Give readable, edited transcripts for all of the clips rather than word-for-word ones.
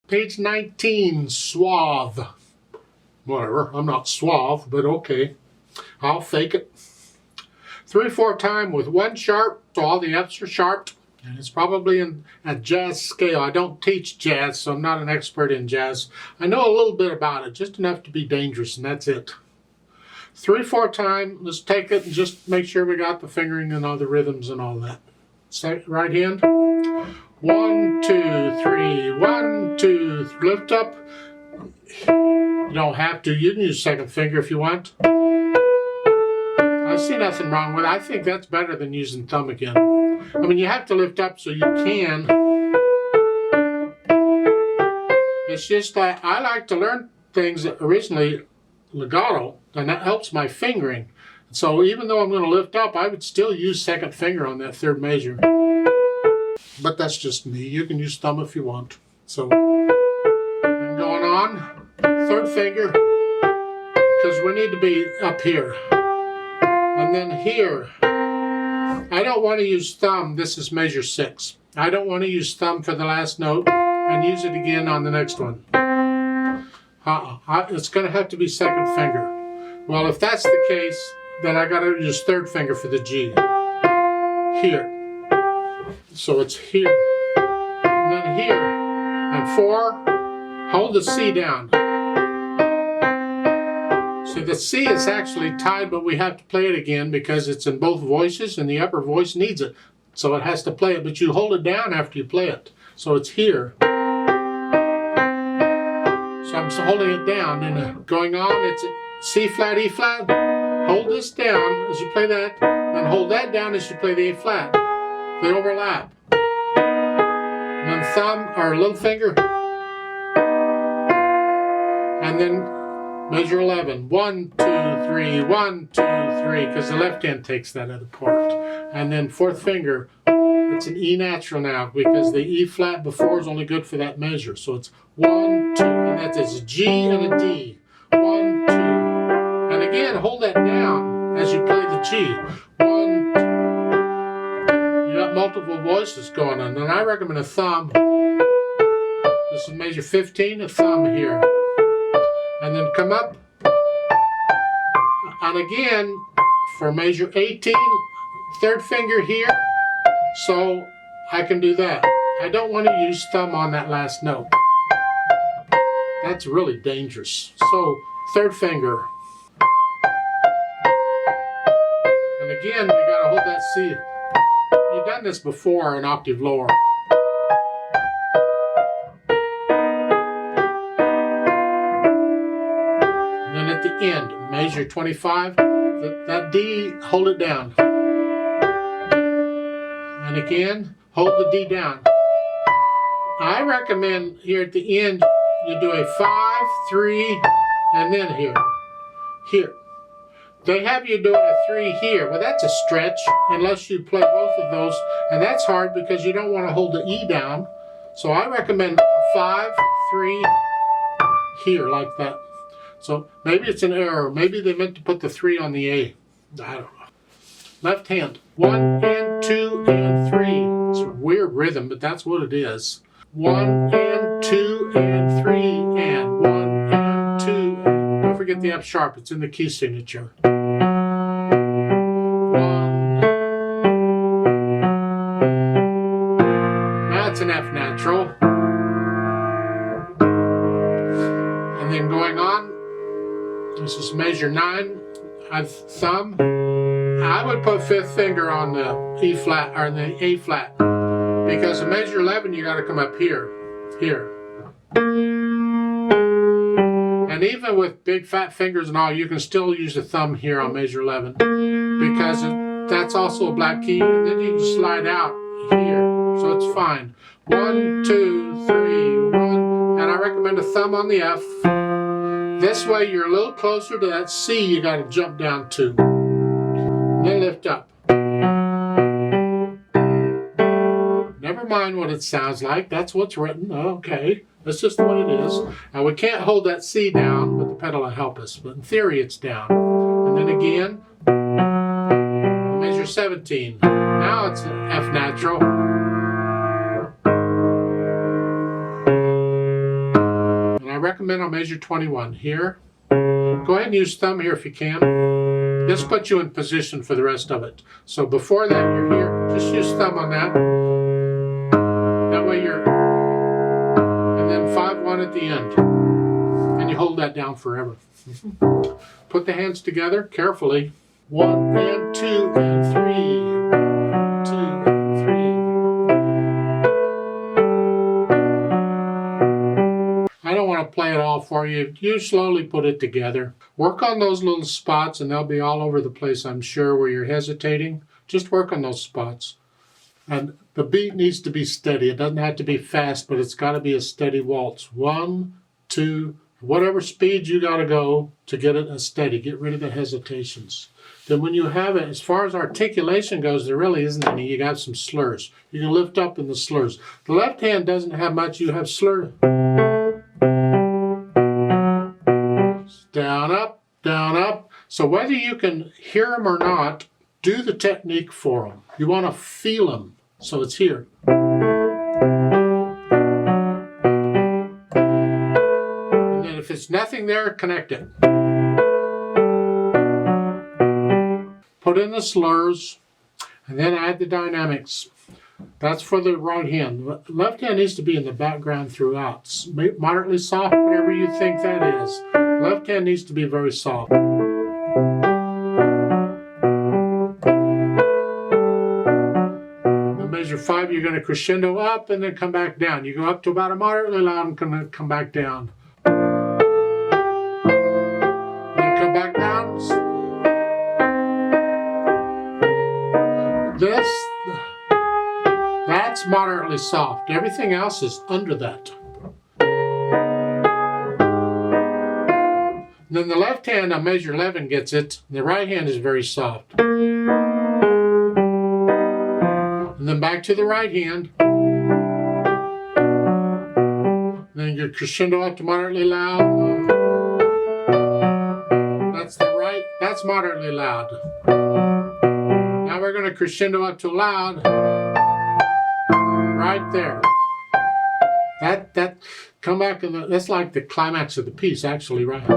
Page 19, Suave. Whatever, I'm not suave, but okay. I'll fake it. 3/4 time with 1 sharp, so all the F's are sharp. And it's probably in a jazz scale. I don't teach jazz, so I'm not an expert in jazz. I know a little bit about it, just enough to be dangerous, and that's it. 3/4 time, let's take it and just make sure we got the fingering and all the rhythms and all that. Right hand. 1, 2, 3, 1, 2, lift up. You don't have to. You can use second finger if you want. I see nothing wrong with it. I think that's better than using thumb again. I mean, you have to lift up so you can. It's just that I like to learn things originally legato, and that helps my fingering. So even though I'm going to lift up, I would still use second finger on that third measure. But that's just me. You can use thumb if you want. So, and going on, third finger, because we need to be up here. And then here, I don't want to use thumb. This is measure 6. I don't want to use thumb for the last note and use it again on the next one. It's going to have to be second finger. Well, if that's the case, then I got to use third finger for the G. Here. So it's here. And then here. And 4, hold the C down. So the C is actually tied, but we have to play it again because it's in both voices and the upper voice needs it. So it has to play it, but you hold it down after you play it. So it's here. So I'm holding it down and going on, it's C flat, E flat. Hold this down as you play that, and hold that down as you play the A flat. They overlap. And then thumb or little finger. And then measure 11. 1, 2, 3, 1, 2, 3, because the left hand takes that other part. And then fourth finger, it's an E natural now because the E flat before is only good for that measure. So it's 1, 2, and that's a G and a D. 1, 2. And again, hold that down as you play the G. 1, 2. You got multiple voices going on. And I recommend a thumb. This is measure 15, a thumb here. And then come up. And again, for measure 18, third finger here. So I can do that. I don't want to use thumb on that last note. That's really dangerous. So third finger. And again, we got to hold that C. You've done this before an octave lower. And then at the end, measure 25. That D, hold it down. And again, hold the D down. I recommend here at the end, you do a 5, 3, and then here. Here. They have you doing a 3 here. Well, that's a stretch unless you play both of those. And that's hard because you don't want to hold the E down. So I recommend a 5, 3 here like that. So maybe it's an error. Maybe they meant to put the 3 on the A. I don't know. Left hand. 1 and 2 and 3. It's a weird rhythm, but that's what it is. 1 and 2 and 3 and 1 and 2 and... Don't forget the F sharp. It's in the key signature. 1. Now it's an F natural. And then going on, this is measure 9. I've thumb. I would put fifth finger on the E flat or the A flat because in measure 11 you got to come up here, here. And even with big fat fingers and all, you can still use the thumb here on measure 11 because that's also a black key, and then you can slide out here, so it's fine. 1, 2, 3, 1, and I recommend a thumb on the F. This way you're a little closer to that C you got to jump down to. Then lift up. Never mind what it sounds like. That's what's written. Okay. That's just the way it is. Now we can't hold that C down, but the pedal will help us. But in theory, it's down. And then again, measure 17. Now it's an F natural. recommend on measure 21 here. Go ahead and use thumb here if you can. This puts you in position for the rest of it. So before that, you're here. Just use thumb on that. That way you're, and then 5-1 at the end. And you hold that down forever. Put the hands together carefully. 1 and 2 and 3. 2 and 3. I don't want to play it all for you. You slowly put it together. Work on those little spots, and they'll be all over the place, I'm sure, where you're hesitating. Just work on those spots. And the beat needs to be steady. It doesn't have to be fast, but it's got to be a steady waltz. 1, 2, whatever speed you got to go to get it steady. Get rid of the hesitations. Then when you have it, as far as articulation goes, there really isn't any. You got some slurs. You can lift up in the slurs. The left hand doesn't have much. You have slur. Down, up, down, up. So whether you can hear them or not, do the technique for them. You want to feel them. So it's here. And then if it's nothing there, connect it. Put in the slurs, and then add the dynamics. That's for the right hand. The left hand needs to be in the background throughout. Moderately soft, whatever you think that is. Left hand needs to be very soft. In measure 5, you're going to crescendo up and then come back down. You go up to about a moderately loud and come back down. Then come back down. That's moderately soft. Everything else is under that. And then the left hand on measure 11 gets it. The right hand is very soft. And then back to the right hand. And then your crescendo up to moderately loud. That's the right. That's moderately loud. Now we're going to crescendo up to loud. Right there. That come back and that's like the climax of the piece, actually, right? And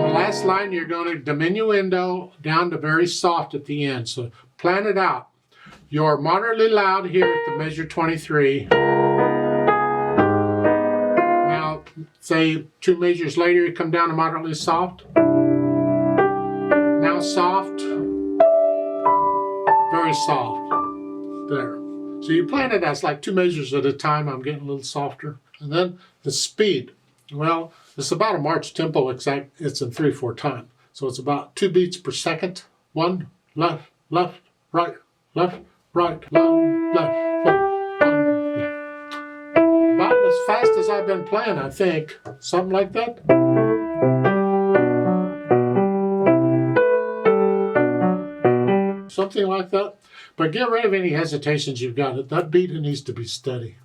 the last line, you're going to diminuendo down to very soft at the end. So plan it out. You're moderately loud here at the measure 23. Say 2 measures later, you come down to moderately soft. Now soft, very soft. There. So you plan it as like 2 measures at a time. I'm getting a little softer. And then the speed. Well, it's about a march tempo, exact. It's in 3/4 time. So it's about 2 beats per second. 1, left, left, right, left, right, left, left. As fast as I've been playing, I think. Something like that. Something like that. But get rid of any hesitations you've got. That beat needs to be steady.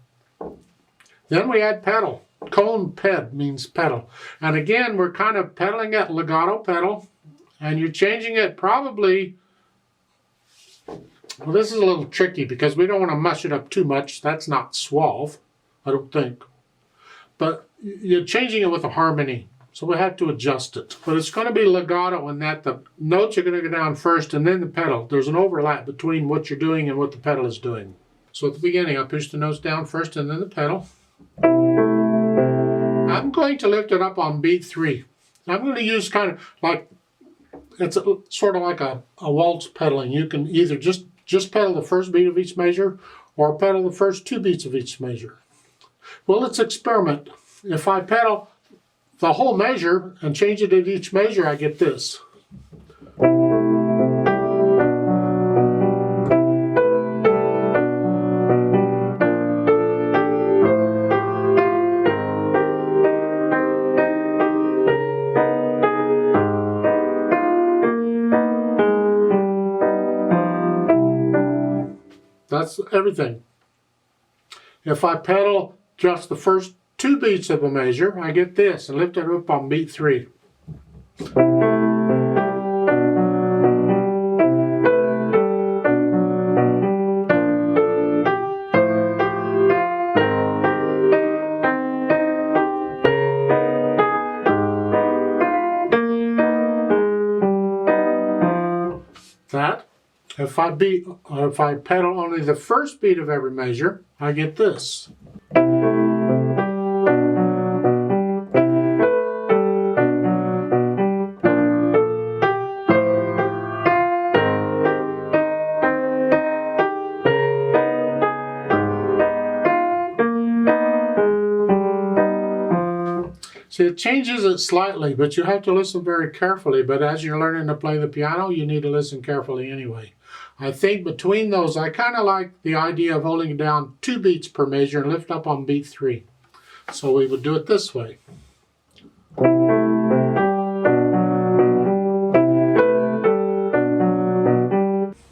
Then we add pedal. Cone ped means pedal. And again, we're kind of pedaling at legato pedal. And you're changing it probably. Well, this is a little tricky because we don't want to mush it up too much. That's not suave. I don't think. But you're changing it with a harmony. So we have to adjust it. But it's going to be legato in that the notes are going to go down first and then the pedal. There's an overlap between what you're doing and what the pedal is doing. So at the beginning, I push the notes down first and then the pedal. I'm going to lift it up on beat 3. I'm going to use kind of like, it's sort of like a waltz pedaling. You can either just pedal the first beat of each measure or pedal the first 2 beats of each measure. Well, let's experiment. If I pedal the whole measure and change it at each measure, I get this. That's everything. If I pedal just the first 2 beats of a measure, I get this, and lift it up on beat 3. that. If I pedal only the first beat of every measure, I get this. See, it changes it slightly, but you have to listen very carefully. But as you're learning to play the piano, you need to listen carefully anyway. I think between those, I kind of like the idea of holding down 2 beats per measure and lift up on beat 3. So we would do it this way.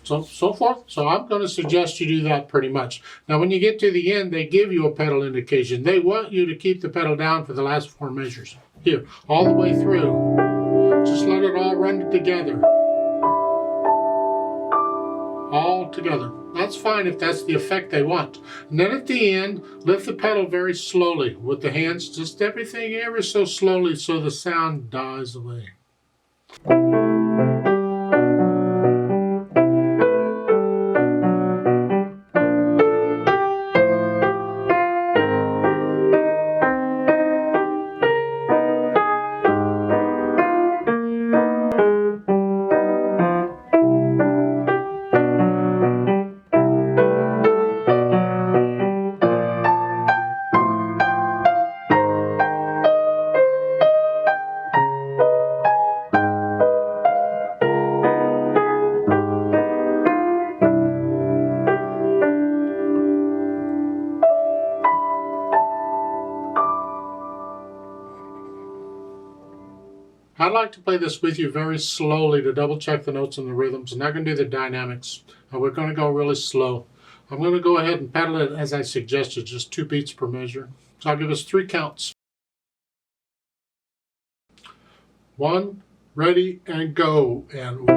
So forth. So I'm going to suggest you do that pretty much. Now when you get to the end, they give you a pedal indication. They want you to keep the pedal down for the last 4 measures. Here, all the way through. Just let it all run together. All together. That's fine if that's the effect they want. And then at the end, lift the pedal very slowly with the hands, just everything ever so slowly so the sound dies away. I'd like to play this with you very slowly to double check the notes and the rhythms. I'm not going to do the dynamics. We're going to go really slow. I'm going to go ahead and pedal it as I suggested, just 2 beats per measure. So I'll give us 3 counts. 1, ready, and go. And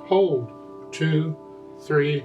hold, 2, 3,